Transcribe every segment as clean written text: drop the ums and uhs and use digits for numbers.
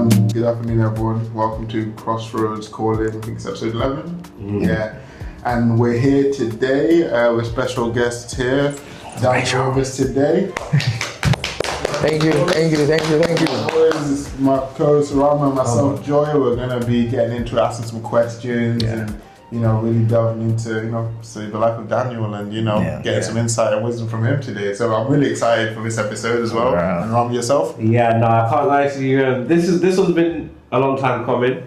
Good afternoon, everyone. Welcome to Crossroads Calling. I think it's episode 11. Yeah. And we're here today with special guests here. Jana with us today. Thank you. Always my co-host Rama and myself, Joy. We're going to be getting into asking some questions and, really delving into, say the life of Daniel and, getting some insight and wisdom from him today. So I'm really excited for this episode as well. And Rama, yourself? Yeah, no, I can't lie to you. This has been a long time coming.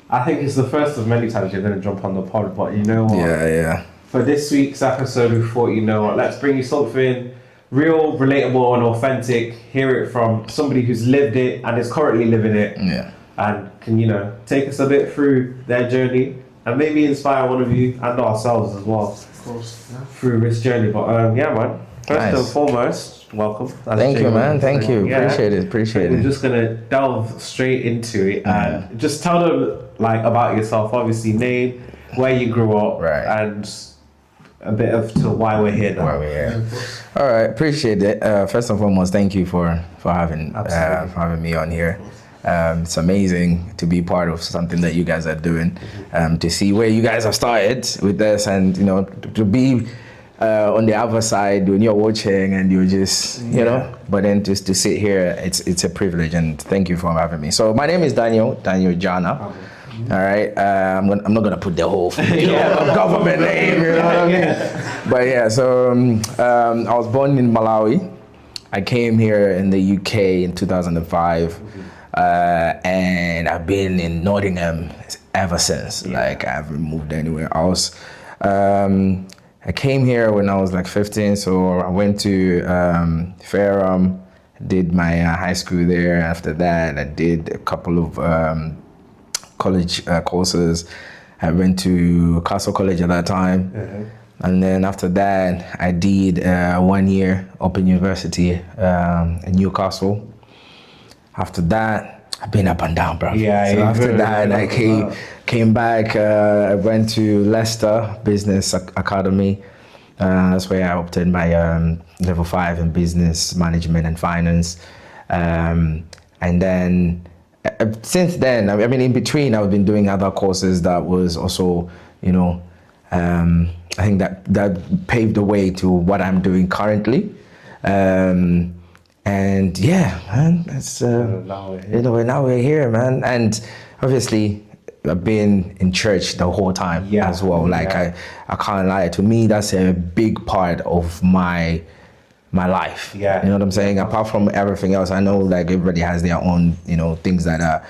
I think it's the first of many times you're going to jump on the pod, but you know what? Yeah. For this week's episode, we thought, let's bring you something real, relatable, and authentic. Hear it from somebody who's lived it and is currently living it. Yeah. And can, take us a bit through their journey and maybe inspire one of you and ourselves as well. Of course. Yeah. Through this journey. But man. First and foremost, welcome. Thank you, man. Thank you. Yeah. Appreciate it. We're just gonna delve straight into it and just tell them about yourself. Obviously, name, where you grew up, and a bit of to why we're here now. All right, appreciate it. First and foremost, thank you for having me on here. It's amazing to be part of something that you guys are doing. To see where you guys have started with this, and to be on the other side when you're watching and you're just but then just to sit here, it's a privilege, and thank you for having me. So my name is Daniel Jana. All right, I'm not gonna put the whole government name, what I mean? But yeah, so I was born in Malawi. I came here in the UK in 2005, and I've been in Nottingham ever since. Like I haven't moved anywhere else. I came here when I was like 15, so I went to Fairham, did my high school there. After that, I did a couple of college courses. I went to Castle College at that time. And then after that, I did 1 year Open University in Newcastle. After that, I've been up and down, bro. Yeah. So after that, I came back. I went to Leicester Business Academy. That's where I obtained my level 5 in business management and finance. And then since then, I mean, in between, I've been doing other courses that was also, I think that paved the way to what I'm doing currently. And yeah, man, it's now we're here, man. And obviously, I've been in church the whole time as well. Like I can't lie. To me, that's a big part of my life. Yeah. You know what I'm saying? Apart from everything else, I know like everybody has their own, things that are,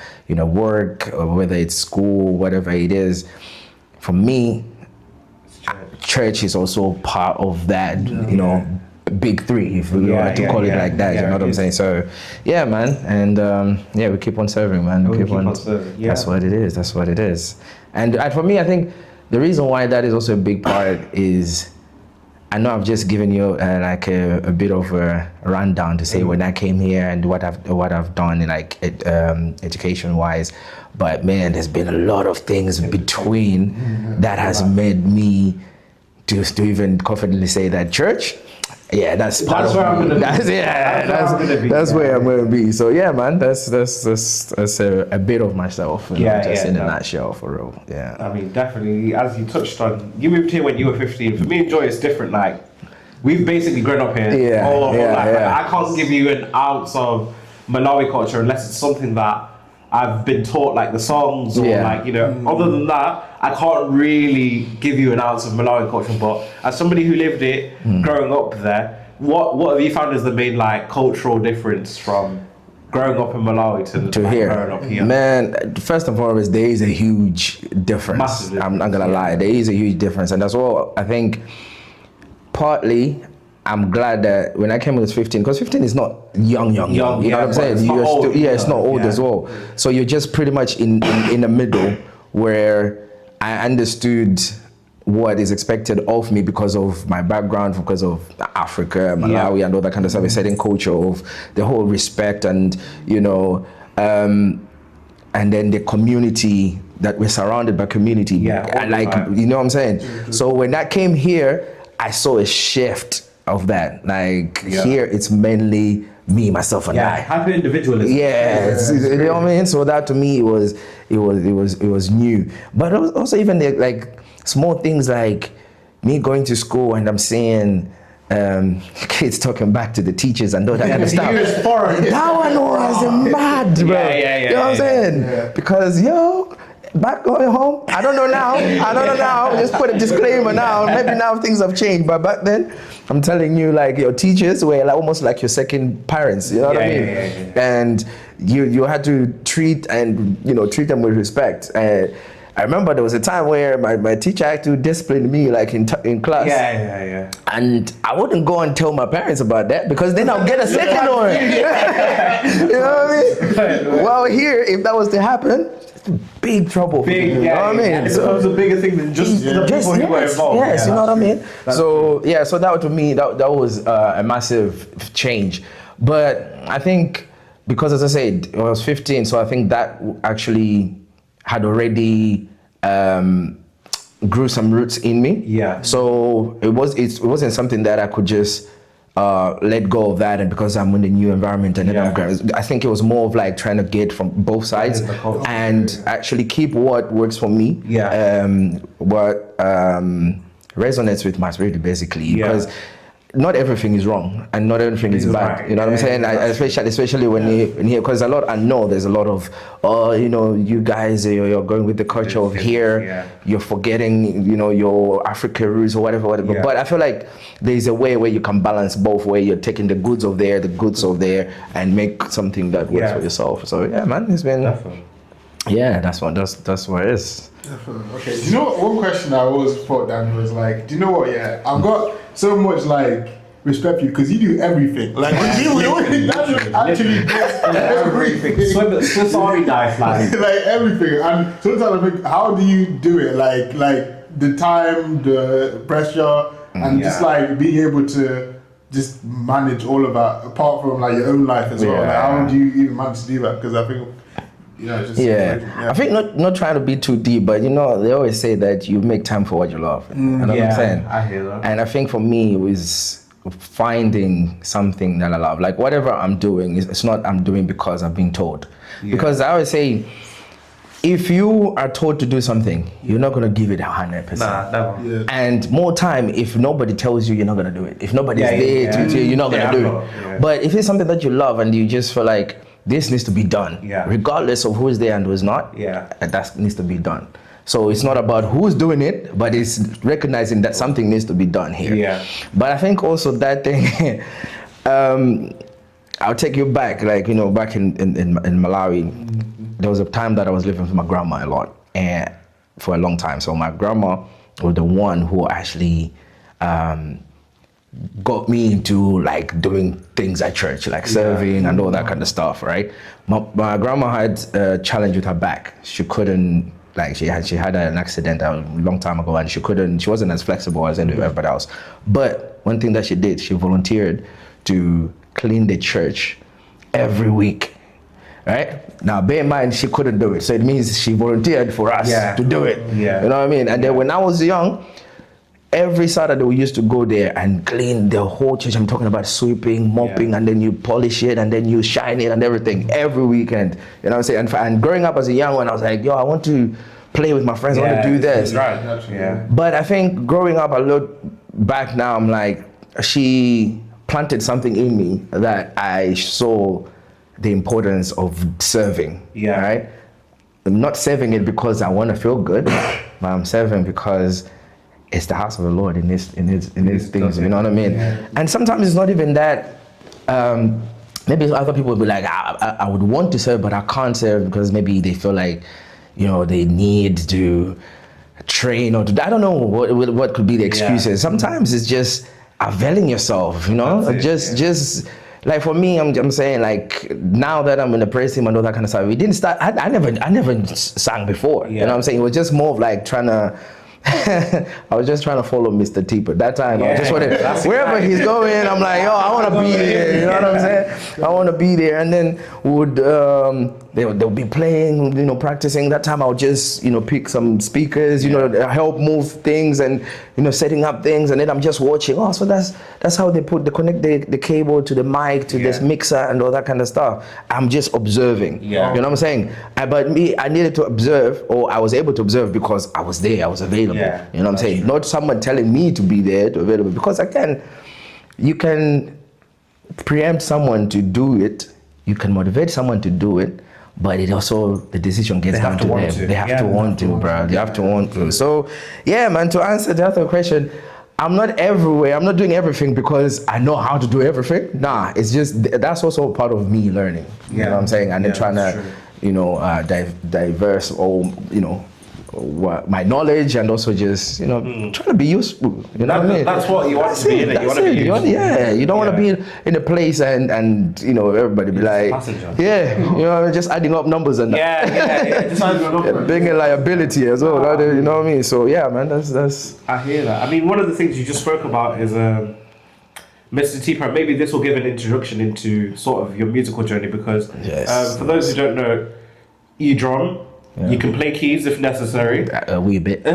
work, or whether it's school, whatever it is. For me, church is also part of that, big three, if we were to call it like that. You know what I'm saying? So, yeah, man, and we keep on serving, man. We keep on serving. Yeah. That's what it is. And for me, I think the reason why that is also a big part is, I know I've just given you like a bit of a rundown to say when I came here and what I've done in like education wise, but man, there's been a lot of things between that has made me to even confidently say that church. Yeah, that's part of. That's where I'm gonna be. So yeah, man, that's a bit of myself. In a nutshell, for real. Yeah. I mean, definitely, as you touched on, you moved here when you were 15. For me and Joy, it's different. Like, we've basically grown up here all of our life. Like, I can't give you an ounce of Malawi culture unless it's something that I've been taught, like the songs or other than that, I can't really give you an ounce of Malawi culture. But as somebody who lived it, growing up there, what have you found as the main like cultural difference from growing up in Malawi to here? Growing up here? Man, first and foremost, there is a huge difference. Massive. I'm not gonna lie, there is a huge difference, and that's all. I think partly I'm glad that when I came when I was 15, because 15 is not young. You know what I'm saying? It's not old as well. So you're just pretty much in the middle where I understood what is expected of me because of my background, because of Africa, Malawi, and all that kind of stuff. A certain culture of the whole respect and and then the community that we're surrounded by community. You know what I'm saying? So when that came here, I saw a shift of that. Like here, it's mainly me, myself, and I. Hyper individualism. Yeah, you know what I mean. So that to me it was new, but it was also even like small things like me going to school and I'm seeing kids talking back to the teachers and all that kind of stuff. That one was mad, bro. You know what I'm saying? Yeah. Because back going home, I don't know now. Just put a disclaimer now. Maybe now things have changed, but back then, I'm telling you, like your teachers were like almost like your second parents. You know what I mean? And you had to treat them with respect. I remember there was a time where my teacher had to discipline me like in class. Yeah. And I wouldn't go and tell my parents about that because then I'll get a second one. You know what I mean? Well, here, if that was to happen, big trouble. You know what I mean? It becomes a bigger thing than just the people who were involved. Yes, you know what I mean? So that to me, that was a massive change. But I think because, as I said, I was 15, so I think that actually had already grew some roots in me. Yeah. So it wasn't something that I could just let go of that, and because I'm in a new environment and then I think it was more of like trying to get from both sides and actually keep what works for me. What resonates with my spirit basically, because not everything is wrong and not everything is bad. Right. You know what I'm saying? Especially when you hear, because I know there's a lot of, you guys, you're going with the culture of here, you're forgetting, your African roots or whatever. Yeah. But I feel like there's a way where you can balance both, where you're taking the goods of there, and make something that works for yourself. So yeah, man, it's been, that's what it is. Definitely. Okay. Do you know what? One question I always thought, Dan, was like, do you know what? Yeah, I've got so much like respect for you because you do everything. Like you actually everything. Sorry, guys. Like everything. And sometimes I think, how do you do it? Like the time, the pressure, and just like being able to just manage all of that apart from like your own life as well. Like, how do you even manage to do that? Because I think. I think not trying to be too deep, but they always say that you make time for what you love. You know what I'm saying? I hear that. And I think for me it was finding something that I love. Like whatever I'm doing, it's not I'm doing because I've been told. Because I always say, if you are told to do something, you're not gonna give it 100%. Nah, never. And more time, if nobody tells you, you're not gonna do it. If nobody's there to tell you, you're not gonna do it. But if it's something that you love and you just feel like this needs to be done, regardless of who's there and who's not, that needs to be done. So it's not about who's doing it, but it's recognizing that something needs to be done here. But I think also that thing, I'll take you back, like, back in Malawi, there was a time that I was living with my grandma a lot, and for a long time. So my grandma was the one who actually got me into like doing things at church, like serving and all that kind of stuff, right? My grandma had a challenge with her back. She couldn't, like she had an accident a long time ago, and she wasn't as flexible as everybody else. But one thing that she did, she volunteered to clean the church every week. Right? Now, bear in mind, she couldn't do it. So it means she volunteered for us to do it. You know what I mean? And then when I was young, every Saturday we used to go there and clean the whole church. I'm talking about sweeping, mopping, and then you polish it and then you shine it and everything every weekend. You know what I'm saying? And growing up as a young one, I was like, I want to play with my friends. I want to do this. Right. But I think growing up, I look back now, I'm like, she planted something in me that I saw the importance of serving. Right? I'm not serving it because I want to feel good, but I'm serving because it's the house of the Lord in his things, you know what I mean? And sometimes it's not even that. Maybe other people would be like, I would want to serve, but I can't serve because maybe they feel like, they need to train or to. I don't know what could be the excuses. Sometimes it's just availing yourself, just. Like for me, I'm saying, like, now that I'm in the praise team and all that kind of stuff, we didn't start. I never sang before. You know what I'm saying? It was just more of like trying to I was just trying to follow Mr. T, but that time I just wanted wherever he's going. I'm like, yo, I want to be there. You know what I'm saying? I want to be there. And then they'll be playing, practicing. That time I would just pick some speakers, help move things and setting up things. And then I'm just watching. Oh, so that's how they connect the cable to the mic to this mixer and all that kind of stuff. I'm just observing. You know what I'm saying? But me, I needed to observe, or I was able to observe because I was there. I was available. Yeah, you know what I'm saying? True. Not someone telling me to be there, to available. Because again, you can preempt someone to do it. You can motivate someone to do it. But it also, the decision gets down to them. They have to want to, bro. They have to want to. So, yeah, man, to answer the other question, I'm not everywhere. I'm not doing everything because I know how to do everything. Nah, it's just, that's also part of me learning. You know what I'm saying? And then trying to, diverse or, my knowledge and also just, trying to be useful. You know what I mean? That's what you want to be in it. You want to be useful. You don't want to be in a place and everybody be like, just adding up numbers and being a liability as well. You know what I mean? So yeah, man, that's. I hear that. I mean, one of the things you just spoke about is Mr. T. Maybe this will give an introduction into sort of your musical journey because for those who don't know, you drum. Yeah. You can play keys if necessary. A wee bit.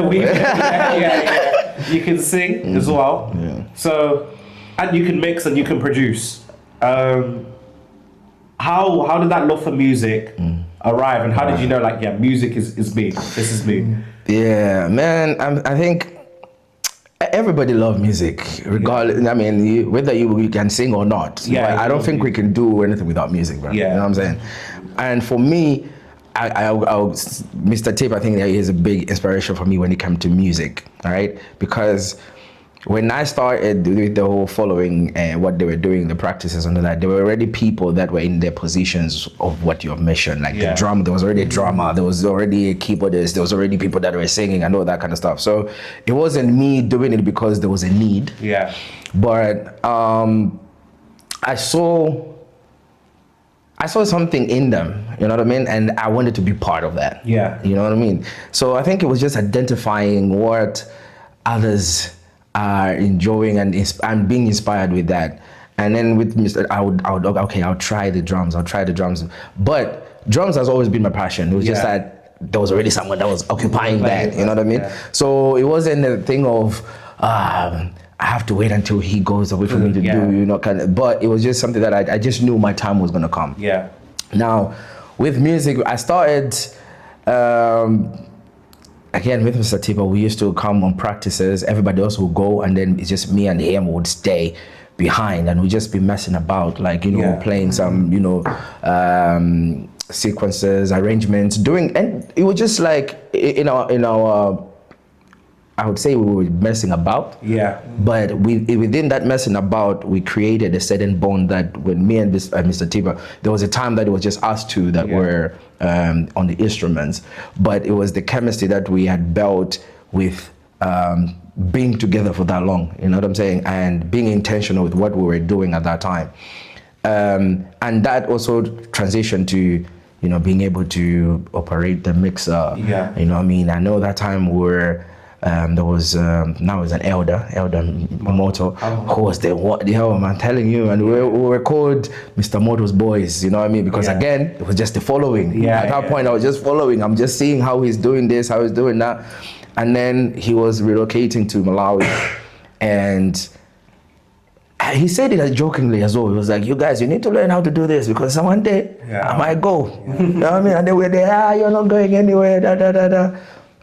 You can sing as well. Yeah. So, and you can mix and you can produce. How did that love for music arrive, and how did you know, music is me? This is me. Yeah, man. I think everybody loves music, regardless. I mean, whether you can sing or not. Yeah. I don't think we can do anything without music, bro. Yeah. You know what I'm saying? And for me, Mr. Tip, I think that is a big inspiration for me when it comes to music, all right? Because when I started with the whole following and what they were doing, the practices and all that, there were already people that were in their positions of what you have mentioned, like the drum. There was already a drummer, there was already a keyboardist, there was already people that were singing and all that kind of stuff. So it wasn't me doing it because there was a need. Yeah. But I saw something in them, you know what I mean? And I wanted to be part of that. Yeah. You know what I mean? So I think it was just identifying what others are enjoying and being inspired with that. And then with Mr. I'll try the drums. But drums has always been my passion. It was just that there was already someone that was occupying that, you know what I mean? Yeah. So it wasn't a thing of, I have to wait until he goes away for me to do, but it was just something that I just knew my time was gonna come. Yeah. Now, with music, I started, again, with Mr. Tipa, we used to come on practices, everybody else would go, and then it's just me and him would stay behind, and we'd just be messing about, playing some, sequences, arrangements, and it was just like, in our I would say we were messing about. Yeah. But within that messing about, we created a certain bond that when me and Mr. Tiba, there was a time that it was just us two that were on the instruments, but it was the chemistry that we had built with being together for that long, you know what I'm saying? And being intentional with what we were doing at that time. And that also transitioned to, being able to operate the mixer. Yeah. You know what I mean? I know that time there was now is an elder Moto, who was what the hell am I telling you? And we were called Mr. Moto's boys, you know what I mean? Because again, it was just the following. Yeah, at that point, I was just following. I'm just seeing how he's doing this, how he's doing that. And then he was relocating to Malawi, and he said it jokingly as well. He was like, "You guys, you need to learn how to do this because one day I might go." You know what I mean? And then we're there, you're not going anywhere, da.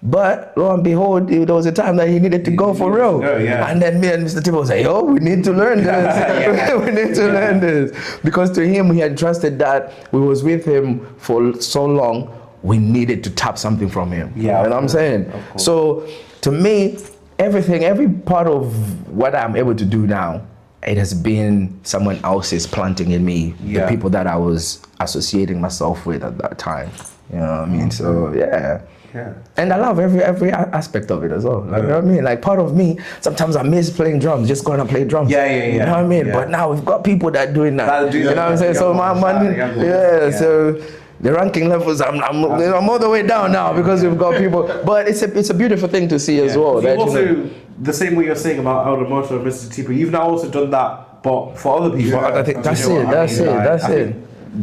But lo and behold, there was a time that he needed to go for real. And then me and Mr. Tibo was like, we need to learn this. We need to learn this. Because to him, he had trusted that we was with him for so long, we needed to tap something from him. Yeah, you know what I'm saying? So to me, every part of what I'm able to do now, it has been someone else's planting in me, the people that I was associating myself with at that time. You know what I mean? So yeah. And I love every aspect of it as well. Like, you know what I mean? Like, part of me, sometimes I miss playing drums, just going to play drums. You know what I mean? But now we've got people that doing that. You know what I'm saying? So my money, so the ranking levels, I'm all the way down now because we've got people. But it's a beautiful thing to see as well. You've also, the same way you're saying about Elder Motor and Mr. Tipo, you've now also done that, but for other people. I think that's it.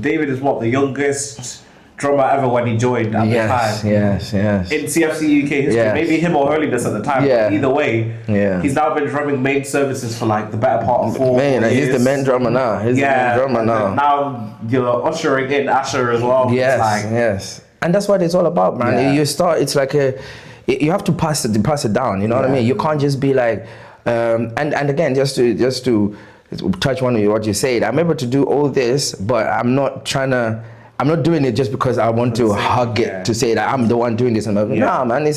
David is what, the youngest drummer ever when he joined at the time. Yes. In CFC UK history, maybe him or Holiness at the time. But either way, he's now been drumming main services for like the better part of 4 years. He's the main drummer now. Now you're ushering in Asher as well. Yes. And that's what it's all about, man. Yeah. You start. It's like you have to pass it down. You know what I mean? You can't just be like, and again, just to touch on what you said. I'm able to do all this, but I'm not doing it just because I want to hug it to say that I'm the one doing this. And nah, man,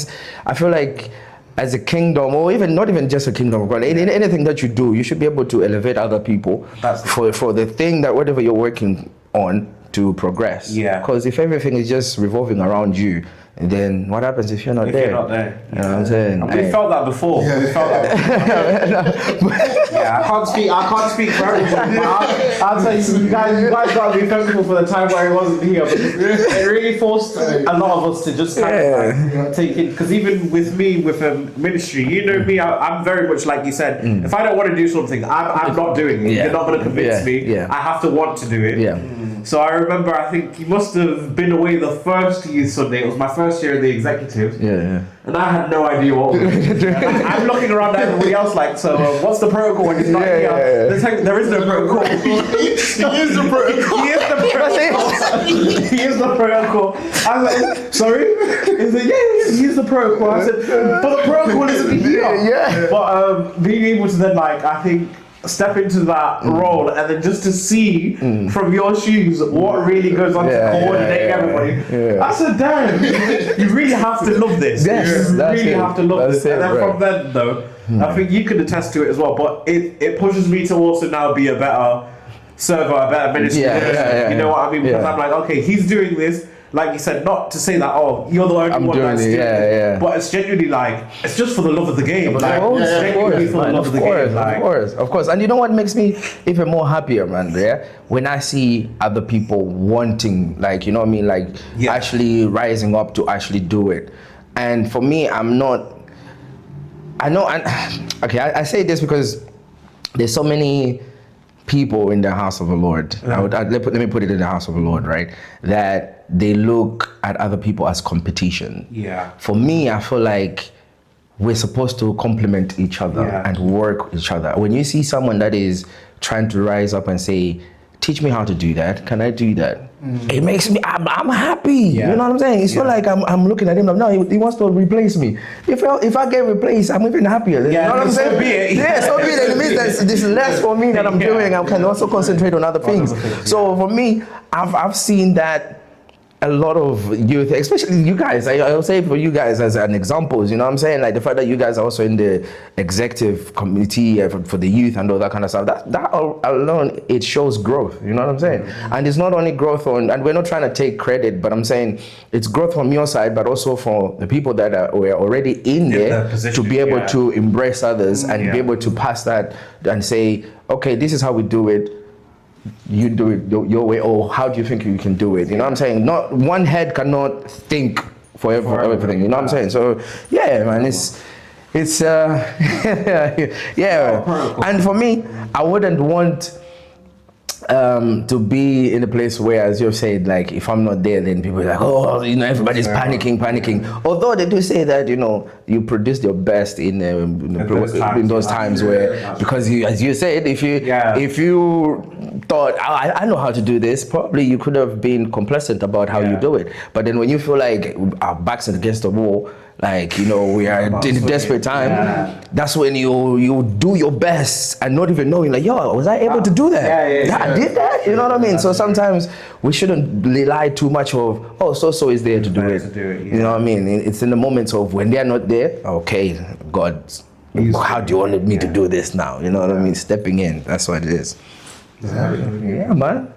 I feel like as a kingdom, or even not even just a kingdom, but anything that you do, you should be able to elevate other people for the thing that whatever you're working on to progress. Yeah. Because if everything is just revolving around you, and then what happens if you're not there? You're not there. You know what I'm saying? And we felt that before. We felt that before. I can't speak for everyone. But I'll tell you, you guys got to be thankful for the time where he wasn't here. Because it really forced a lot of us to just kind of take it. Because even with me, with ministry, you know me, I'm very much like you said. If I don't want to do something, I'm not doing it. You're not going to convince me. I have to want to do it. So I remember, I think you must have been away the first Youth Sunday. It was my first year in the executive. And I had no idea what we were doing. I'm looking around at everybody else like, so what's the protocol when he's not here? There is no protocol. He is the protocol. He is the protocol. I was like, sorry? He said, he's the protocol. I said, but the protocol isn't here. But being able to then, like, I think, step into that role and then just to see from your shoes what really goes on to coordinate everybody. I said, damn, you really have to love this. You really have to love this. And then from then, though, I think you could attest to it as well, but it pushes me to also now be a better server, a better minister. You know what I mean? Because I'm like, okay, he's doing this. Like you said, not to say that, you're the only one that's doing it. But it's genuinely like, it's just for the love of the game. Like, Of course. And you know what makes me even more happier, man, when I see other people wanting, like, you know what I mean, like actually rising up to actually do it. And for me, I say this because there's so many people in the house of the Lord. Let me put it in the house of the Lord, right? That they look at other people as competition. For me, I feel like we're supposed to complement each other and work with each other. When you see someone that is trying to rise up and say, teach me how to do that, can I do that? It makes me, I'm happy. You know what I'm saying? It's not like I'm looking at him like, no, he wants to replace me. If I get replaced, I'm even happier. You know what I'm saying? So be it. It means that there's less for me that I'm doing. I can also concentrate on other things. So for me, I've seen that a lot of youth, especially you guys, I'll say for you guys as an example, you know what I'm saying? Like the fact that you guys are also in the executive committee for the youth and all that kind of stuff, that alone, it shows growth, you know what I'm saying? And it's not only growth and we're not trying to take credit, but I'm saying it's growth from your side, but also for the people that were already in there to be able to embrace others and be able to pass that and say, okay, this is how we do it. You do it your way, or how do you think you can do it? You know what I'm saying? Not one head cannot think for everything. You know what I'm saying? So yeah, man, it's And for me, I wouldn't want to be in a place where, as you've said, like if I'm not there, then people are like, oh, you know, everybody's panicking. Although they do say that, you know, you produced your best in those times where, because you, as you said, if you thought, I know how to do this, probably you could have been complacent about how you do it. But then when you feel like our backs against the wall, like, you know, we are in a desperate time, that's when you do your best and not even knowing, like, yo, was I able to do that? I did that? You know what I mean? So sometimes we shouldn't rely too much of, so is there to do it. You know what I mean? It's in the moments of when they're not there, okay, God, how do you want me to do this now? You know what I mean? Stepping in, that's what it is. Yeah, man.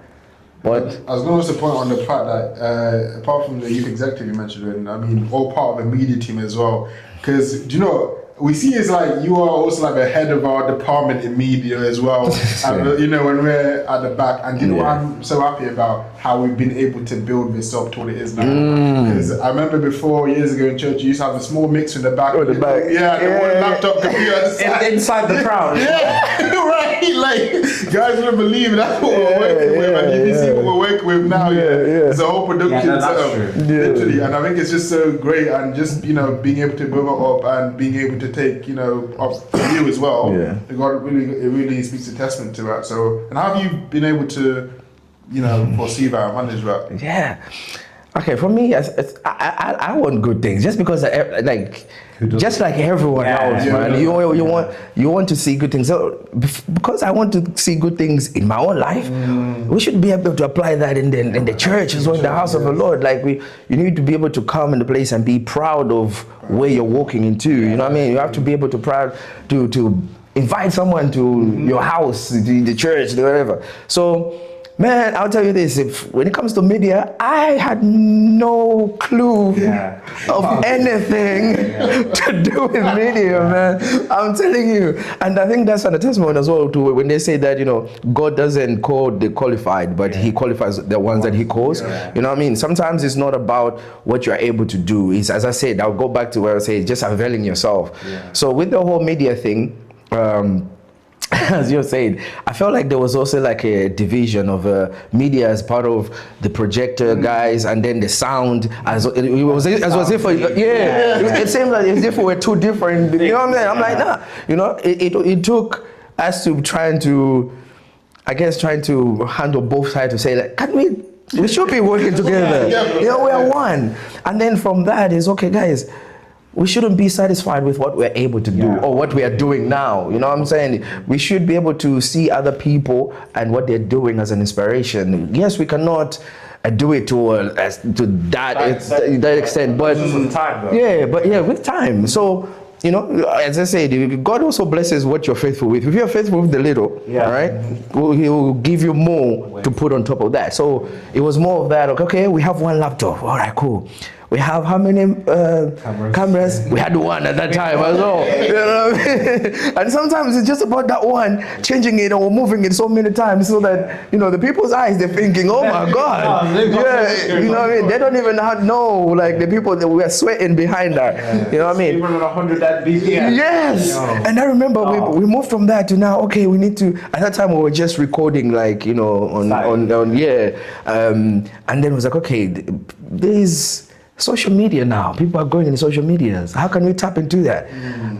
But I was going to also point on the fact that apart from the youth executive you mentioned, I mean, all part of the media team as well. Because, do you know, we see it's like you are also like the head of our department in media as well. And, you know, when we're at the back, and you know what I'm so happy about how we've been able to build this up to what it is now. Because I remember before years ago in church, you used to have a small mixer in the back. The back. One laptop computer inside the crowd. Right. Like guys wouldn't believe that's what we're working with, and you see what we're working with now. It's a whole production setup, literally. And I think it's just so great, and just you know being able to build it up and being able to take, you know, up to you as well. God really speaks a testament to that. So, and how have you been able to, you know, foresee that and manage that? Yeah. Okay, for me, I want good things. Just because, like, just like everyone else, man. You want to see good things. So, because I want to see good things in my own life, we should be able to apply that in the church as well, in the house of the Lord. Like you need to be able to come in the place and be proud of where you're walking into. You know what I mean? You have to be able to invite someone to your house, the church, whatever. So. Man, I'll tell you this, when it comes to media, I had no clue of anything to do with media, man. I'm telling you. And I think that's a testimony as well to when they say that, you know, God doesn't call the qualified, but he qualifies the ones that he calls. You know what I mean? Sometimes it's not about what you're able to do. It's, as I said, I'll go back to where I say, just availing yourself. So with the whole media thing, as you're saying, I felt like there was also like a division of media as part of the projector guys, and then the sound. It seemed like as if we were two different. You know what I mean? I'm like, nah. You know, it took us to trying to handle both sides to say like, we should be working together. You know, we are one. And then from that is okay, guys. We shouldn't be satisfied with what we're able to do or what we are doing now. You know what I'm saying? We should be able to see other people and what they're doing as an inspiration. Yes, we cannot do it to that extent, but with time, though. With time. So, you know, as I said, God also blesses what you're faithful with. If you're faithful with the little, all right, He will give you more to put on top of that. So it was more of that. Okay, we have one laptop. All right, cool. We have how many cameras? We had one at that time as well. You know what I mean? And sometimes it's just about that one, changing it or moving it so many times so that, you know, the people's eyes, they're thinking, oh my God. You know what I mean? They don't even know, like the people that were sweating behind that. You know what I mean? Even on 100 that BPM. Yes. And I remember we moved from that to now, okay, we need to, at that time we were just recording like, you know, on and then it was like, okay, there's social media now. People are going in social medias. How can we tap into that?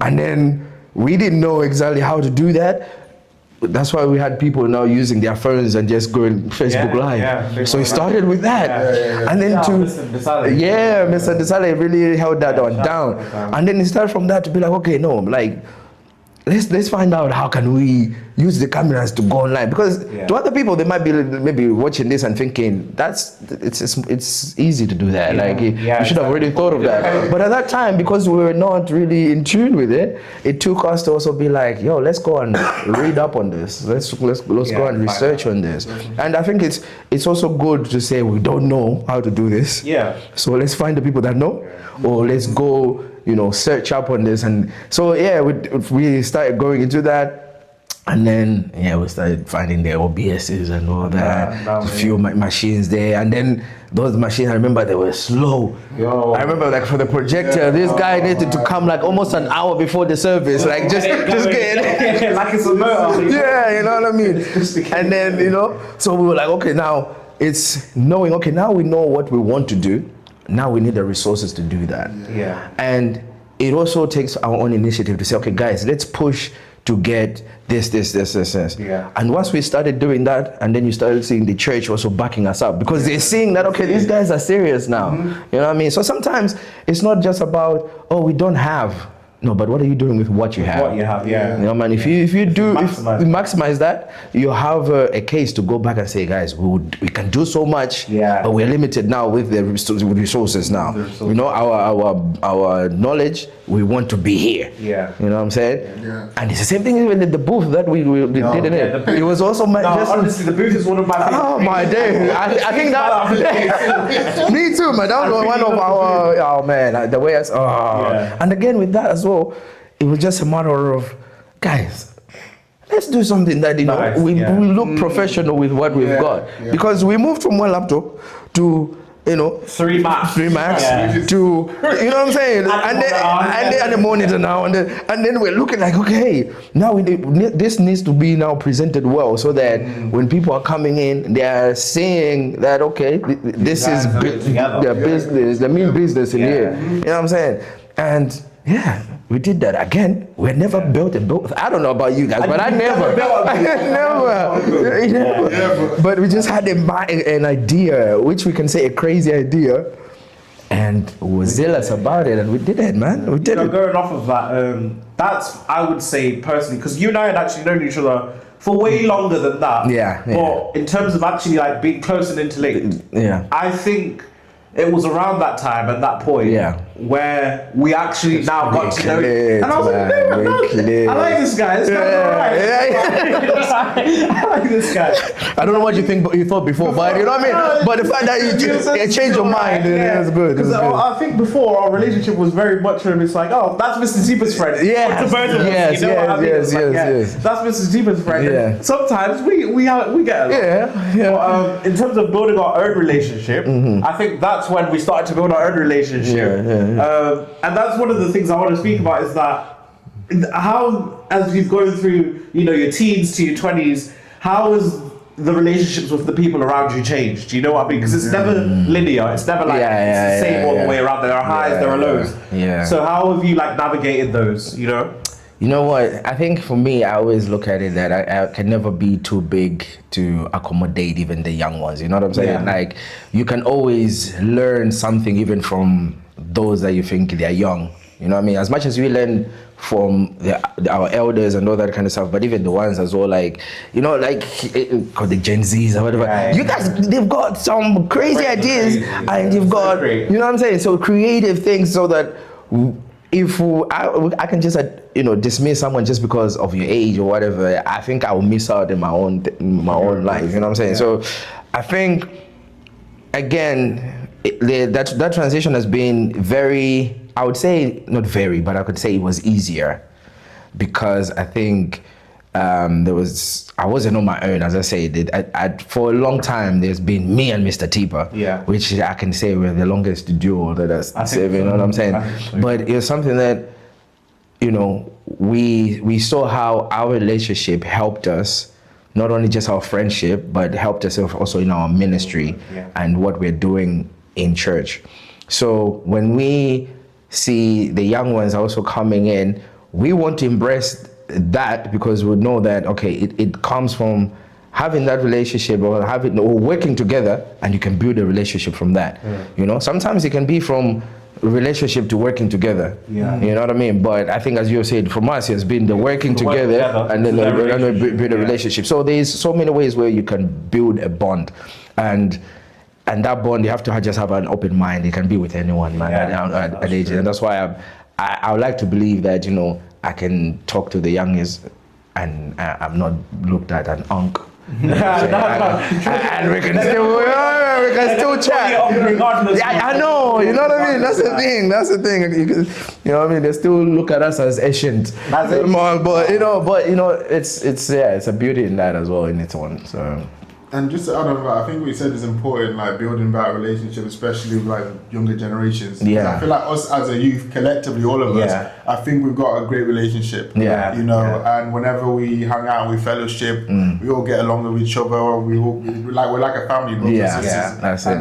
And then we didn't know exactly how to do that. That's why we had people now using their phones and just going Facebook Live. So we started with that. And then Mr. Desale really held that one down. And then it started from that to be like, okay, no, like, let's find out how can we use the cameras to go online, because to other people they might be maybe watching this and thinking it's easy to do that, you should have already thought of that. But at that time, because we were not really in tune with it, it took us to also be like, yo, let's go and read up on this, let's go and research on this. And I think it's also good to say we don't know how to do this, so let's find the people that know, or let's go, you know, search up on this. And so we started going into that, and then we started finding the OBSs and all that, a few machines there. And then those machines, I remember they were slow. I remember like for the projector, this guy needed to come like almost an hour before the service, like just get like it's a motor. You know what I mean? And then, you know, so we were like, okay, now it's knowing, okay, now we know what we want to do. Now we need the resources to do that. And it also takes our own initiative to say, okay, guys, let's push to get this. And once we started doing that, and then you started seeing the church also backing us up, because they're seeing that, okay, these guys are serious now. You know what I mean? So sometimes it's not just about, oh, we don't have. No, but what are you doing with what you have? You know, man. If you maximize that, you have a case to go back and say, guys, we can do so much, but we're limited now with the resources now. You know, our knowledge. We want to be here. You know what I'm saying? And it's the same thing with the booth that we did in it. It was also honestly, the booth is one of my. Oh my day! I think that. Me too, man. That was one of our. Oh man, the way and again with that as well. it was just a matter of, guys, let's do something that we look professional with what we've got, because we moved from one laptop to 3 Macs to, you know what I'm saying, and then the monitor now, and then we're looking like, okay, now this needs to be now presented well, so that when people are coming in, they are seeing that, okay, this is their business, the main business in here, you know what I'm saying, and we did that again. We never built a boat. I don't know about you guys, but I never. But we just had an idea, which we can say a crazy idea, and we were zealous about it, and we did it, man. We did it. Going off of that, that's, I would say personally, because you and I had actually known each other for way longer than that. But in terms of actually like being close and interlinked, I think it was around that time and that point where we actually now got to know it. And I was like, I like this guy. This guy's alright. I like this guy. I don't know what you thought before, but you know what I mean? But the fact that you changed your mind, it was good. Because I think before our relationship was very much it's like, oh, that's Mr. Zipa's friend. Yes. That's Mr. Zipa's friend. And sometimes we get along. But, in terms of building our own relationship, I think that's when we started to build our own relationship. And that's one of the things I want to speak about, is that how, as you've gone through, your teens to your 20s, how has the relationships with the people around you changed? Do you know what I mean? Because it's never linear. It's never like it's the same all the way around. There are highs, there are lows. So how have you like navigated those? You know what? I think for me, I always look at it that I can never be too big to accommodate even the young ones. You know what I'm saying? Like, you can always learn something even from those that you think they're young. You know what I mean? As much as we learn from our elders and all that kind of stuff, but even the ones as well, like, like called the Gen Zs or whatever. You guys, they've got some crazy ideas, and you've got, you know what I'm saying? So creative things, so that if I can just dismiss someone just because of your age or whatever, I think I will miss out in my own life. You know what I'm saying? So I think, again, that transition has been very, I would say not very, but I could say it was easier, because I think I wasn't on my own, as I said. For a long time, there's been me and Mr. Tipa, which I can say we're the longest duo that has, you know what I'm saying? But it was something that, we saw how our relationship helped us, not only just our friendship, but helped us also in our ministry and what we're doing in church. So when we see the young ones also coming in, we want to embrace that, because we know that, okay, it comes from having that relationship, or working together, and you can build a relationship from that. Sometimes it can be from relationship to working together. You know what I mean? But I think, as you said, from us, it's been the working together and then build a relationship. So there's so many ways where you can build a bond, and that bond, you have to just have an open mind. It can be with anyone, man, at age. And that's why I would like to believe that, I can talk to the youngest, and I'm not looked at an unk. And we can still chat. I know, you know what I mean? That's the thing. You know what I mean? They still look at us as ancient. But it's a beauty in that as well, in its own. So. And just to add on that, I think what you said is important, like building that relationship, especially with like younger generations. I feel like us as a youth, collectively, all of us, I think we've got a great relationship. And whenever we hang out, we fellowship, we all get along with each other. We're like a family, brothers and sisters. That's it.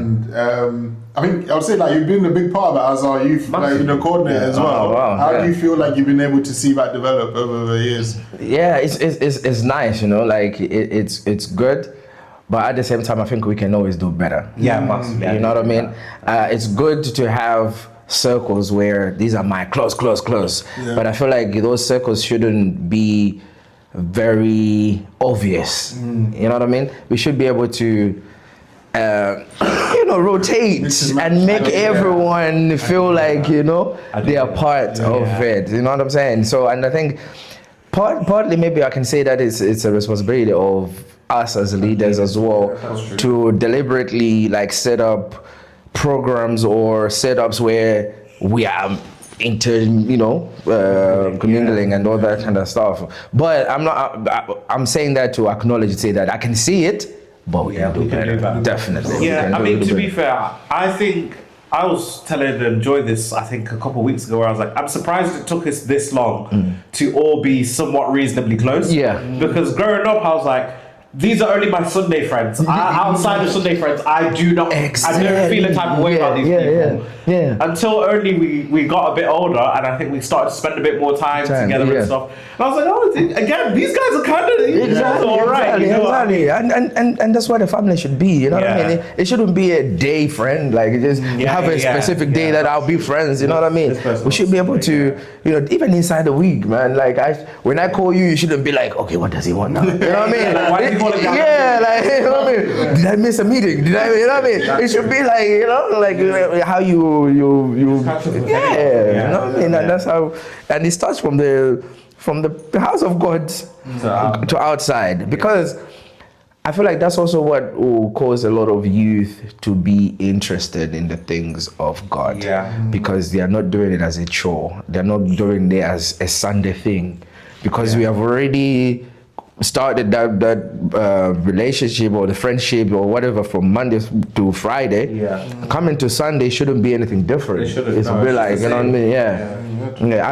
I think I would say like you've been a big part of it as our youth, coordinator as well. How do you feel like you've been able to see that develop over the years? Yeah, it's nice, like it's good. But at the same time, I think we can always do better. You know what I mean? It's good to have circles where these are my close. But I feel like those circles shouldn't be very obvious. You know what I mean? We should be able to, rotate and make everyone feel like, they are part of it. You know what I'm saying? So, and I think partly maybe I can say that it's a responsibility of us as leaders as well, to deliberately like set up programs or setups where we are commingling and all that kind of stuff. But I'm saying that to acknowledge, say that I can see it, but we can do better. Definitely. Yeah, I mean, to be fair, I think I was telling Joy this, I think a couple of weeks ago, where I was like, I'm surprised it took us this long to all be somewhat reasonably close. Yeah. Because growing up, I was like, these are only my Sunday friends. Outside of Sunday friends, I don't feel a type of way about these people. Yeah. Until only we got a bit older, and I think we started to spend a bit more time together and stuff. And I was like, again, these guys are kind of all right. Exactly. And that's what a family should be. You know what I mean? It shouldn't be a day friend. Like just have a specific day that I'll be friends. You know what I mean? We should be able to, even inside the week, man. Like when I call you, you shouldn't be like, okay, what does he want now? You know what I mean? Why do you call it down? Yeah, like, you know what I mean? Did I miss a meeting? You know what I mean? It should be like, how you you know what I mean? And that's how, and it starts from the house of God to outside, because I feel like that's also what will cause a lot of youth to be interested in the things of God. Because they are not doing it as a chore. They're not doing it as a Sunday thing, because we have already started that relationship or the friendship or whatever from Monday to Friday. Coming to Sunday shouldn't be anything different. It's a bit like, you know what I mean? Yeah.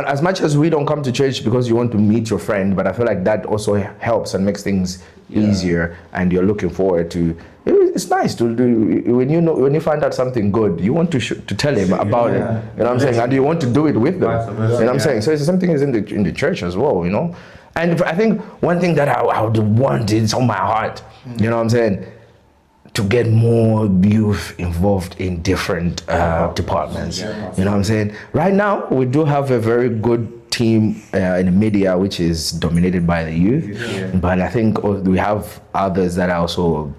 As much as we don't come to church because you want to meet your friend, but I feel like that also helps and makes things easier, and you're looking forward to. It's nice to do when you find out something good, you want to tell him about it. You know what I'm saying? And you want to do it with them. You know what I'm saying? So it's something is in the church as well. And I think one thing that I would want, is on my heart, you know what I'm saying, to get more youth involved in different departments. You know what I'm saying? Right now, we do have a very good team in the media, which is dominated by the youth. But I think we have others that are also,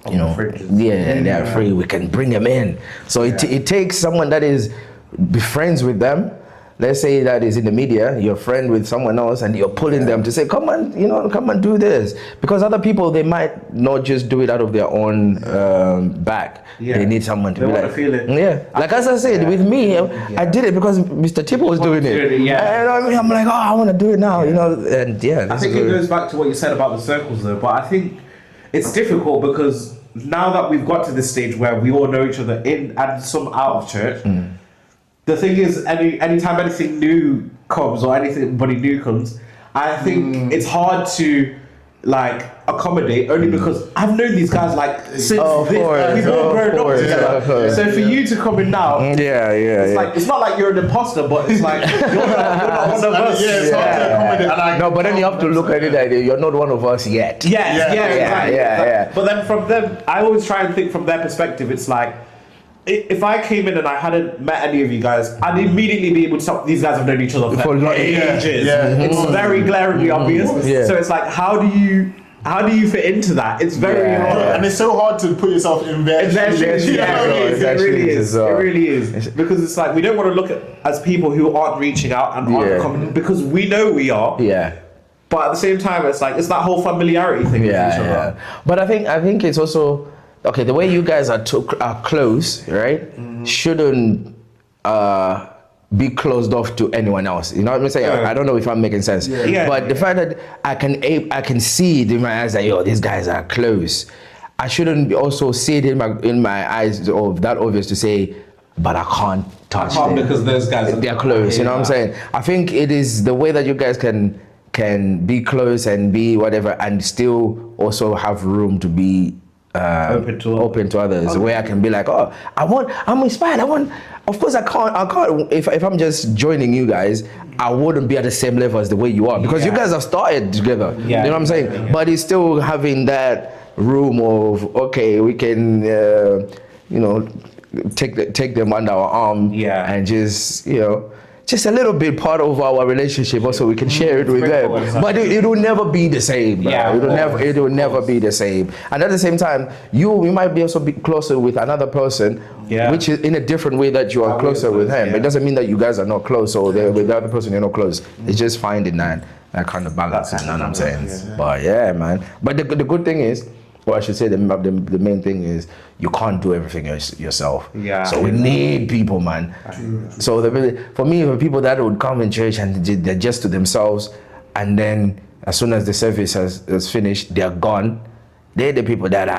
they're free. We can bring them in. So it takes someone that is be friends with them. Let's say that is in the media, you're a friend with someone else and you're pulling them to say, come on, come and do this. Because other people, they might not just do it out of their own back. They need someone to be like, feel it. Like as I said, with me, I did it because Mr. Tipo was doing it. And I'm like, I want to do it now, and I think it goes back to what you said about the circles though, but I think it's difficult because now that we've got to this stage where we all know each other in and some out of church, the thing is, anytime anything new comes or anybody new comes, I think it's hard to accommodate, only because I've known these guys since we've all grown up together. So for you to come in now, it's not like you're an imposter, but it's like you're not one of us. It's hard to accommodate. No, but then you have to look at it that you're not one of us yet. Exactly. But then from them, I always try and think from their perspective. It's like, if I came in and I hadn't met any of you guys, I'd immediately be able to tell these guys have known each other for ages. It's very glaringly obvious. So it's like, how do you fit into that? It's very hard. And it's so hard to put yourself in there. It really is. Because it's like, we don't want to look at as people who aren't reaching out and aren't coming, because we know we are. But at the same time, it's like, it's that whole familiarity thing with each other. But I think it's also, okay, the way you guys are close, right, shouldn't be closed off to anyone else. You know what I'm saying? I don't know if I'm making sense. But the fact that I can see it in my eyes that, these guys are close, I shouldn't also see it in my eyes of that obvious to say, but I can't touch them. Because those guys they're close, you know what I'm saying? I think it is the way that you guys can be close and be whatever, and still also have room to be open to others, where I can be like, I'm inspired. Of course I can't, if I'm just joining you guys, I wouldn't be at the same level as the way you are, because you guys have started together. You know what I'm saying? But it's still having that room of, okay, we can, take them under our arm and just, just a little bit part of our relationship also, we can share it with them. But it will never be the same. It will never be the same. And at the same time, we might be also be closer with another person, which is in a different way that you are closer with him. It doesn't mean that you guys are not close, or with the other person you're not close. It's just finding that kind of balance, you know what I'm saying? But man. But the good thing is, or I should say the main thing is you can't do everything yourself. Yeah. So we need people, man. So for me, for people that would come in church and they're just to themselves, and then as soon as the service has finished, they're gone. They're the people that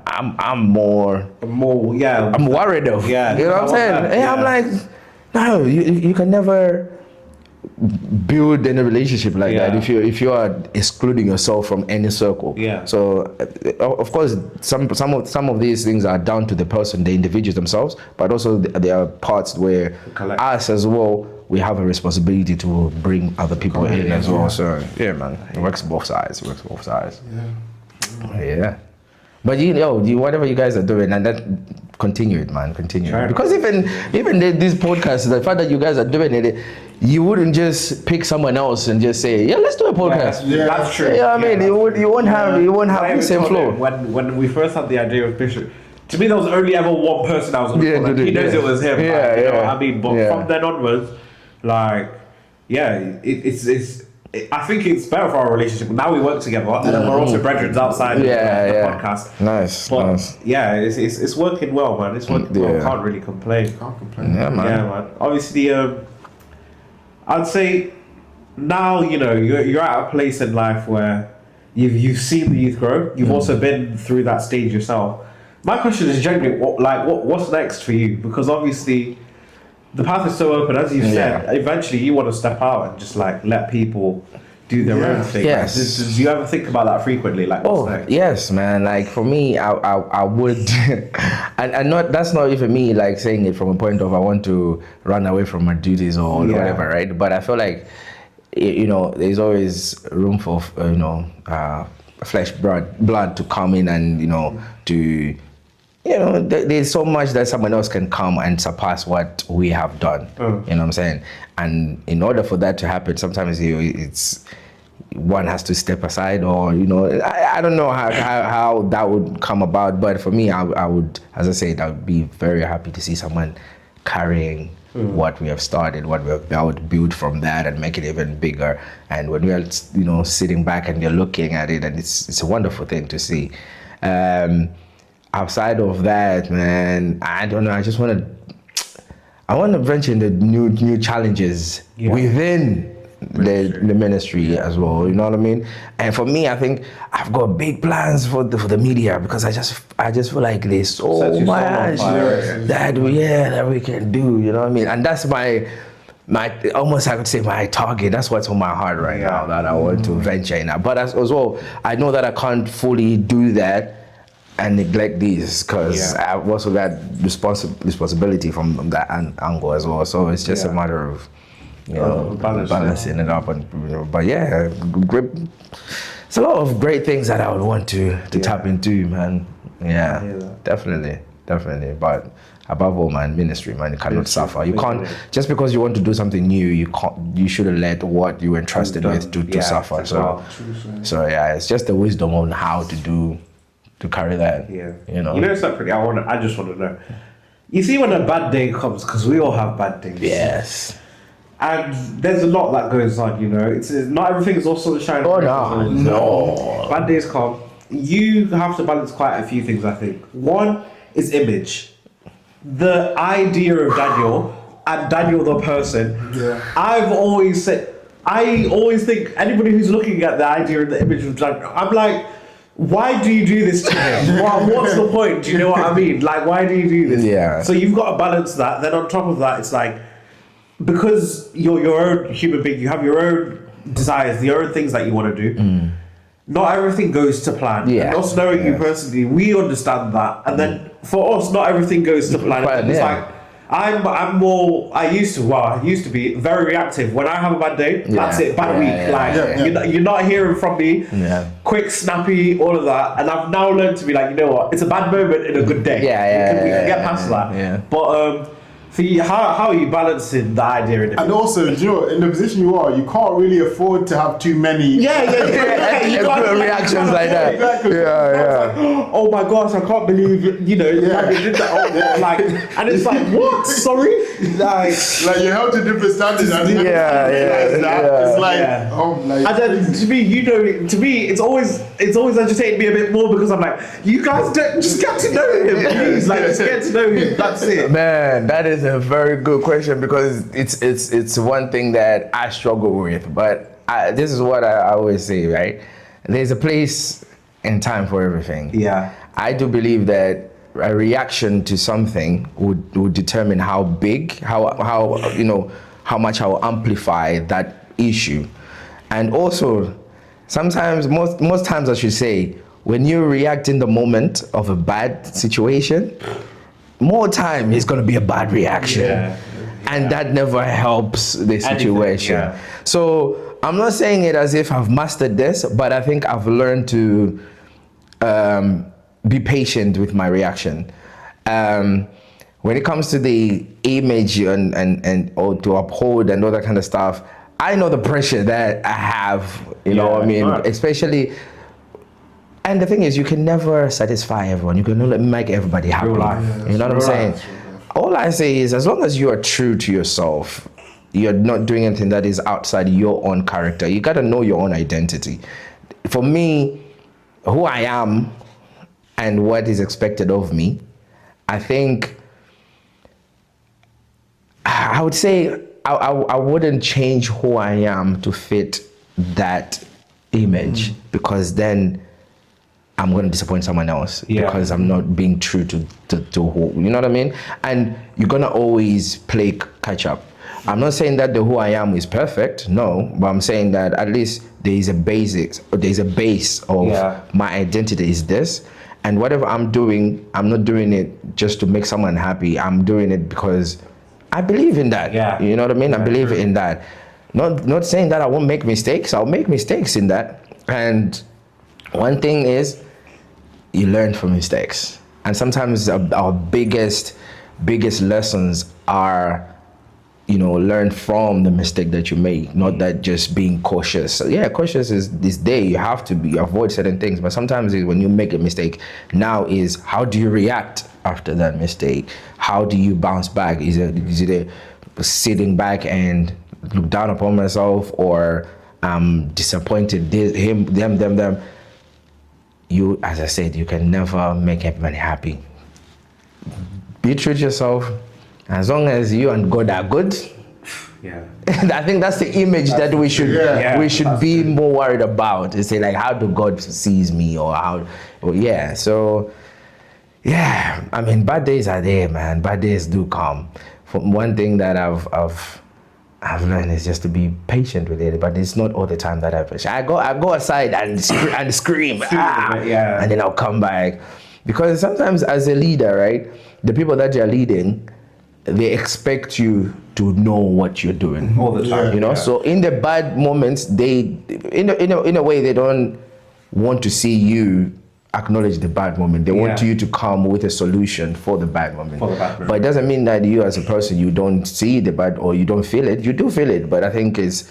I'm more yeah. I'm worried of. Yeah. You know what I'm saying? Yeah. I'm like, no, you can never build any relationship like that if you are excluding yourself from any circle. Yeah. So of course some of these things are down to the person, the individuals themselves, but also there are parts where us as well, we have a responsibility to bring other people in as well. So yeah, man, it works both sides. Yeah. But whatever you guys are doing, and that continue it, man. Continue. Sure. Because even these podcasts, the fact that you guys are doing it, you wouldn't just pick someone else and just say, yeah, let's do a podcast. Yeah, that's true. You know what I mean? You won't have the same flow. When we first had the idea of Bishop, to me there was only ever one person I was going to call. He knows it was him. Yeah, you know what I mean? But from then onwards, like, I think it's better for our relationship. Now we work together, and then we're also brethren outside the podcast. Nice. Yeah, it's working well, man. It's working well. Can't really complain. Yeah, man. Yeah, man. Obviously, I'd say now you're at a place in life where you've seen the youth grow. You've also been through that stage yourself. My question is generally, what's next for you? Because obviously, the path is so open, as you've said. Eventually, you want to step out and just like let people do their own thing. Yes. Do you ever think about that frequently? Like, what's next? Yes, man. Like for me, I would, and that's not even me like saying it from a point of I want to run away from my duties or whatever, right? But I feel like there's always room for flesh blood to come in and to. There's so much that someone else can come and surpass what we have done. You know what I'm saying? And in order for that to happen, sometimes it's one has to step aside, or I don't know how that would come about. But for me, I would, as I said, I would be very happy to see someone carrying what we have started, what we have built from that, and make it even bigger. And when we are sitting back and you're looking at it, and it's a wonderful thing to see. Outside of that, man, I don't know. I want to venture into new challenges within the ministry as well. You know what I mean? And for me, I think I've got big plans for the media, because I just feel like there's so much that we can do. You know what I mean? And that's my almost, I could say, my target. That's what's on my heart right now, that I want to venture in. But as well, I know that I can't fully do that and neglect these, because I've also got responsibility from that angle as well. So it's just a matter of balancing it up. And but great. It's a lot of great things that I would want to tap into, man. Yeah, definitely. But above all, man, ministry, man, you cannot suffer. You can't, just because you want to do something new, you shouldn't let what you were entrusted with to suffer. So it's just the wisdom on how to carry that. It's not pretty. I just want to know. You see, when a bad day comes, because we all have bad days. Yes. And there's a lot that goes on. It's not everything is also sunshine. Oh no. Bad days come. You have to balance quite a few things, I think. One is image. The idea of Daniel and Daniel the person. Yeah. I always think anybody who's looking at the idea and the image of Daniel, I'm like, why do you do this to him? What's the point? Do you know what I mean? Like, why do you do this? Yeah. So you've got to balance that. Then on top of that, it's like, because you're your own human being, you have your own desires, your own things that you want to do. Not everything goes to plan. Yeah. And us knowing you personally, we understand that. And then for us, not everything goes to plan. It's like, I'm more. I used to be very reactive. When I have a bad day, that's it. Bad week. You're not hearing from me. Yeah. Quick, snappy, all of that. And I've now learned to be like, you know what? It's a bad moment in a good day. We can get past that. Yeah. But See, how are you balancing the idea in And also, do you know, in the position you are, you can't really afford to have too many. you Good reactions like that. Exactly. Yeah. Oh my gosh, I can't believe it, you know, Daddy did that. Oh, like, and it's like, what? Sorry? Like you're held to different standards. And it's like, and then to me, you know, to me, it's always agitated me a bit more because I'm like, you guys don't just get to know him, please. Like, just get to know him. That's it. Man, that is a very good question because it's one thing that I struggle with. But this is what I always say, right? There's a place and time for everything. Yeah. I do believe that a reaction to something would determine how big, how you know, how much I will amplify that issue. And also, sometimes, most times I should say, when you react in the moment of a bad situation, more time it's going to be a bad reaction. And that never helps the situation. So I'm not saying it as if I've mastered this, but I think I've learned to be patient with my reaction. When it comes to the image and or to uphold and all that kind of stuff, I know the pressure that I have, you know what I mean? Right. Especially, and the thing is, you can never satisfy everyone. You can only make everybody happy. You know what I'm saying? All I say is, as long as you are true to yourself, you're not doing anything that is outside your own character. You gotta know your own identity. For me, who I am and what is expected of me, I think I would say I wouldn't change who I am to fit that image, because then I'm going to disappoint someone else because I'm not being true to who, you know what I mean? And you're going to always play catch up. I'm not saying that the who I am is perfect, no, but I'm saying that at least there's a base of my identity is this. And whatever I'm doing, I'm not doing it just to make someone happy. I'm doing it because I believe in that. You know what I mean? I believe in that. Not saying that I won't make mistakes. I'll make mistakes in that. And one thing is, you learn from mistakes. And sometimes our biggest lessons are, you know, learn from the mistake that you make, not that just being cautious. So yeah, cautious is this day, you have to avoid certain things, but sometimes when you make a mistake, now is how do you react after that mistake? How do you bounce back? Is it sitting back and look down upon myself, or I'm disappointed, them? You, as I said, you can never make everybody happy. Be true to yourself. As long as you and God are good, and I think that's the image that we should be more worried about. Is say like, how do God sees me, or how? So I mean, bad days are there, man. Bad days do come. One thing that I've learned is just to be patient with it, but it's not all the time that I go aside and scream, and then I'll come back, because sometimes as a leader, right, the people that you're leading, they expect you to know what you're doing all the time. You know, so in the bad moments, they, in a way, they don't want to see you acknowledge the bad moment. They want you to come with a solution for the bad moment. But it doesn't mean that you as a person, you don't see the bad or you don't feel it. You do feel it, but I think it's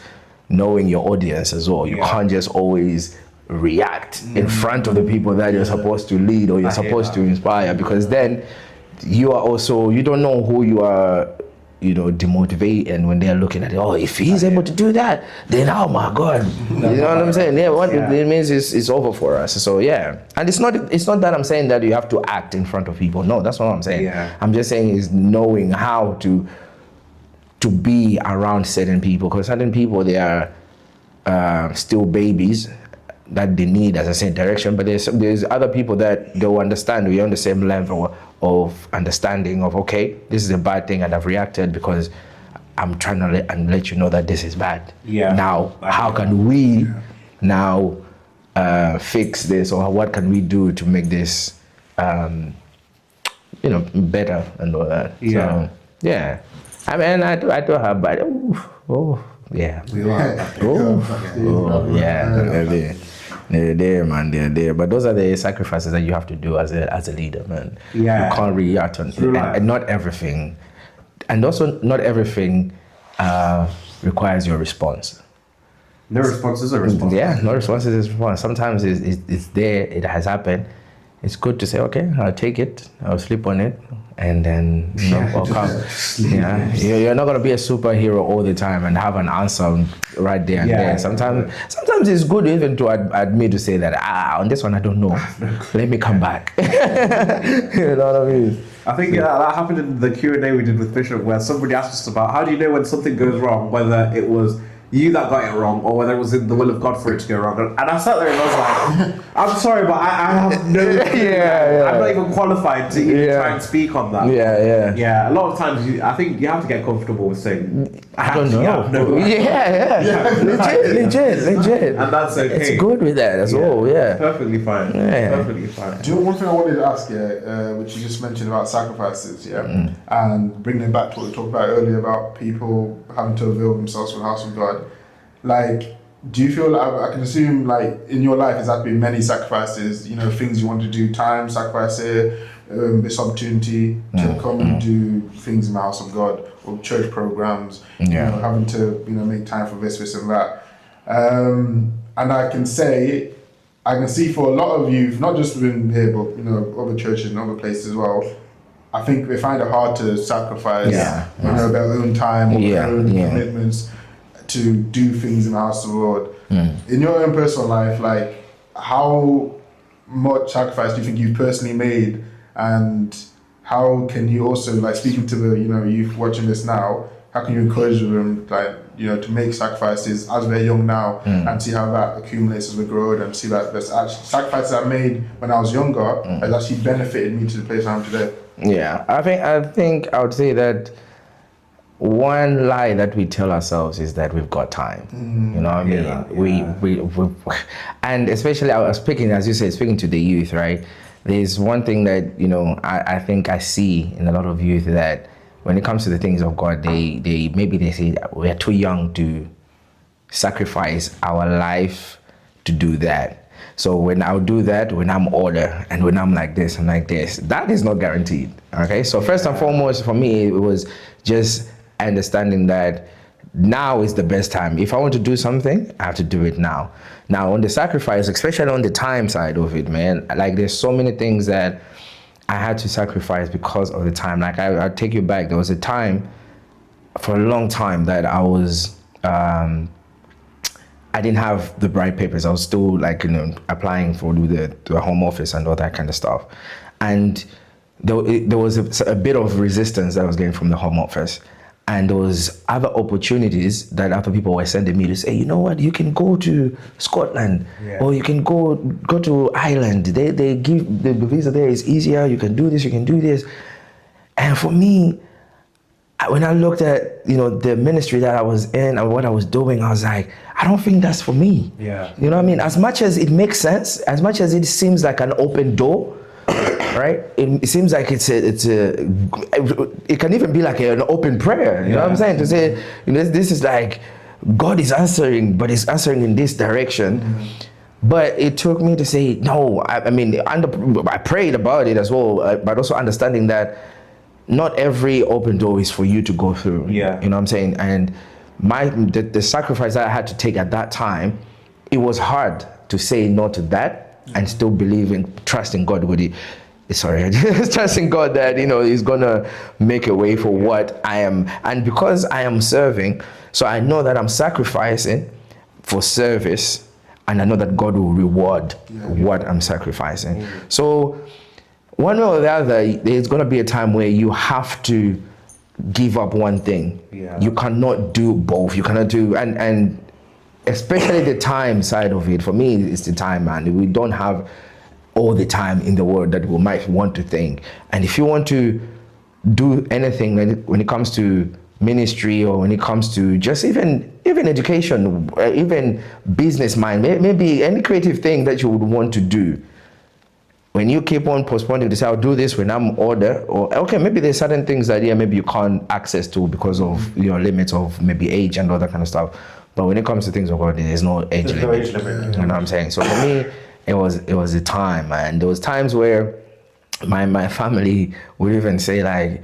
knowing your audience as well. You can't just always react in front of the people that you're supposed to lead or you're supposed to inspire, because then you are also, you don't know who you are, you know, demotivate, and when they're looking at it, oh, if he's able to do that, then oh my God, you know what I'm saying? It means it's over for us. So and it's not that I'm saying that you have to act in front of people. No, that's not what I'm saying. I'm just saying is knowing how to be around certain people, because certain people, they are still babies that they need, as I said, direction, but there's other people that they'll understand. We're on the same level of understanding of, okay, this is a bad thing and I've reacted because I'm trying to let you know that this is bad. Now, how can we now fix this, or what can we do to make this, you know, better and all that? So, I mean, I do have bad. They're there, man. They're there. But those are the sacrifices that you have to do as a leader, man. You can't react on and not everything. and also not everything requires your response. No response is a response. Yeah, no response is a response. Sometimes it's there, it has happened. It's good to say, okay, I'll take it, I'll sleep on it, and then I'll come. Yeah, you're not gonna be a superhero all the time and have an answer right there and there. Sometimes it's good even to admit to say that on this one I don't know. Let me come back. You know what I mean? I think that happened in the Q&A we did with Bishop, where somebody asked us about how do you know when something goes wrong, whether it was you that got it wrong or whether it was in the will of God for it to go wrong. And I sat there and I was like, I'm sorry, but I have no I'm not even qualified to even try and speak on that. Yeah, a lot of times I think you have to get comfortable with saying, I don't know. Legit. And that's okay. It's good with that as well, Perfectly fine. Perfectly fine. Do you know one thing I wanted to ask, which you just mentioned about sacrifices, and bringing it back to what we talked about earlier about people having to avail themselves for the house of God. Like, do you feel like, I can assume like in your life has that been many sacrifices, things you want to do, time, sacrifice here, this opportunity to come and do things in the house of God or church programs, having to, make time for this and that. And I can see for a lot of youth, not just within here, but, other churches and other places as well, I think they find it hard to sacrifice, their own time or their own commitments to do things in the house of the Lord. In your own personal life, like how much sacrifice do you think you've personally made, and how can you also, like, speaking to the youth watching this now, how can you encourage them, like, to make sacrifices as they're young now and see how that accumulates as we grow and see that there's actually sacrifices I made when I was younger has actually benefited me to the place I am today. Yeah, I think I would say that one lie that we tell ourselves is that we've got time. You know what I mean? We and especially I was speaking, as you said, speaking to the youth, right? There's one thing that, I think I see in a lot of youth, that when it comes to the things of God, they say we're too young to sacrifice our life to do that. So when I'll do that, when I'm older and when I'm like this and like this, that is not guaranteed. Okay. So first and foremost for me, it was just understanding that now is the best time. If I want to do something, I have to do it now. Now on the sacrifice, especially on the time side of it, man, like there's so many things that I had to sacrifice because of the time. Like I'll take you back. There was a time for a long time that I was, I didn't have the right papers. I was still like, applying for the home office and all that kind of stuff. And there was a bit of resistance that I was getting from the home office. And there was other opportunities that other people were sending me to say, you know what, you can go to Scotland or you can go to Ireland. They give the visa there is easier. You can do this, you can do this. And for me, when I looked at, the ministry that I was in and what I was doing, I was like, I don't think that's for me. Yeah. You know what I mean? As much as it makes sense, as much as it seems like an open door, right? It seems like it can even be like an open prayer. You know what I'm saying? To say, this is like God is answering, but He's answering in this direction. But it took me to say no. I prayed about it as well, but also understanding that not every open door is for you to go through. Yeah. You know what I'm saying? And the sacrifice that I had to take at that time, it was hard to say no to that and still believe in, trusting God with it. Trusting God that, He's gonna make a way for what I am. And because I am serving, so I know that I'm sacrificing for service, and I know that God will reward what I'm sacrificing. So one way or the other, there's gonna be a time where you have to give up one thing. You cannot do both. You cannot do, and especially the time side of it. For me, it's the time, man. We don't have all the time in the world that we might want to think. And if you want to do anything when it comes to ministry, or when it comes to just even education, even business mind, maybe any creative thing that you would want to do, when you keep on postponing to say, I'll do this when I'm older, or okay, maybe there's certain things that maybe you can't access to because of your limits of maybe age and all that kind of stuff. But when it comes to things of God, there's no age limit. You know what I'm saying? So for me, it was a time, and there was times where my family would even say like,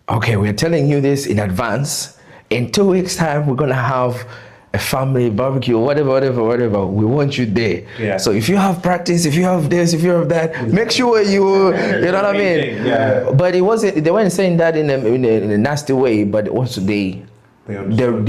okay, we're telling you this in advance. In 2 weeks' time, we're gonna have a family barbecue, whatever. We want you there. Yeah. So if you have practice, if you have this, if you have that, make sure you know what I mean. Yeah. But it wasn't. They weren't saying that in a nasty way, but also they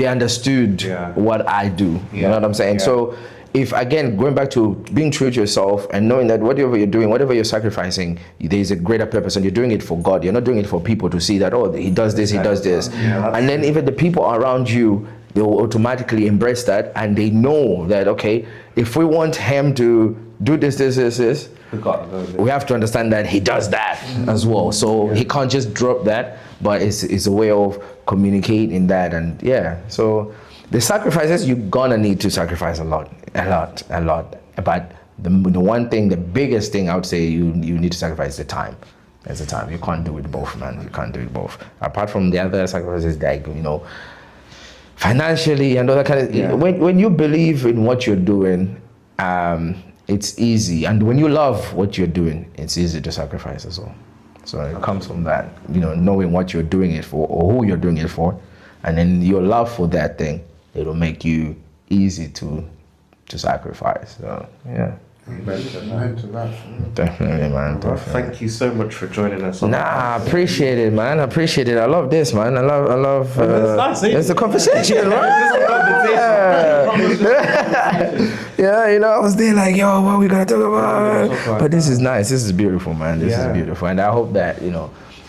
understood what I do. You know what I'm saying? Yeah. So if, again, going back to being true to yourself and knowing that whatever you're doing, whatever you're sacrificing, there's a greater purpose, and you're doing it for God. You're not doing it for people to see that, oh, he does this, he does this. Yeah, and then even the people around you, they will automatically embrace that, and they know that, okay, if we want him to do this, we have to understand that he does that as well. So he can't just drop that, but it's a way of communicating that. And so the sacrifices, you're gonna need to sacrifice a lot. But the one thing, the biggest thing I would say you need to sacrifice is the time. There's the time. You can't do it both, man. You can't do it both. Apart from the other sacrifices, like, financially and all that kind of, when you believe in what you're doing, it's easy. And when you love what you're doing, it's easy to sacrifice as well. So it comes from that, knowing what you're doing it for or who you're doing it for, and then your love for that thing, it'll make you easy to sacrifice. So Amen to that. Definitely, man. Well, thank you so much for joining us. I appreciate it, man. I appreciate it. I love this, man. I love. It's a conversation, right? I was there like, yo, what we gonna talk about? But this is nice. This is beautiful, man. This is beautiful, and I hope that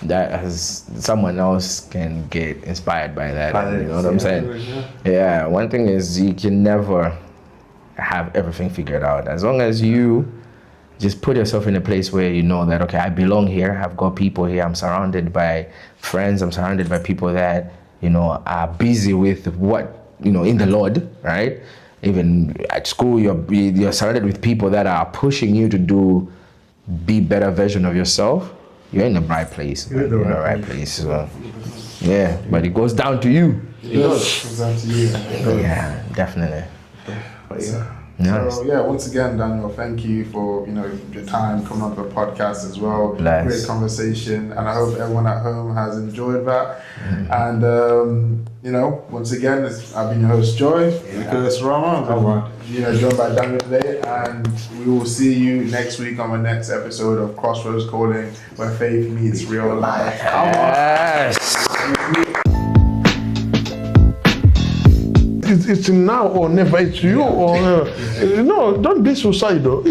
that as someone else can get inspired by that. You know what I'm saying? Yeah. One thing is, you can never have everything figured out. As long as you just put yourself in a place where you know that, okay, I belong here, I've got people here, I'm surrounded by friends, I'm surrounded by people that are busy with what in the Lord, right? Even at school, you're surrounded with people that are pushing you to be better version of yourself. You're in the right place. You're in the right place. So, but it goes down to you. It goes down to you. Yeah, definitely. Nice. So once again, Daniel, thank you for your time coming on the podcast as well. Bless. Great conversation, and I hope everyone at home has enjoyed that. And once again, I've been your host Joy, Nicholas Rama. Joined by Daniel today, and we will see you next week on the next episode of Crossroads Calling, where faith meets real life. Yes. It's now or never. It's you or no. Don't be suicidal.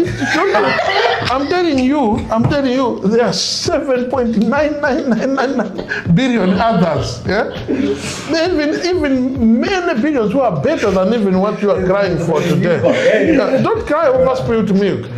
I'm telling you. There are 7.99999 billion others. Yeah, even many billions who are better than even what you are crying for today. Don't cry over spilled milk.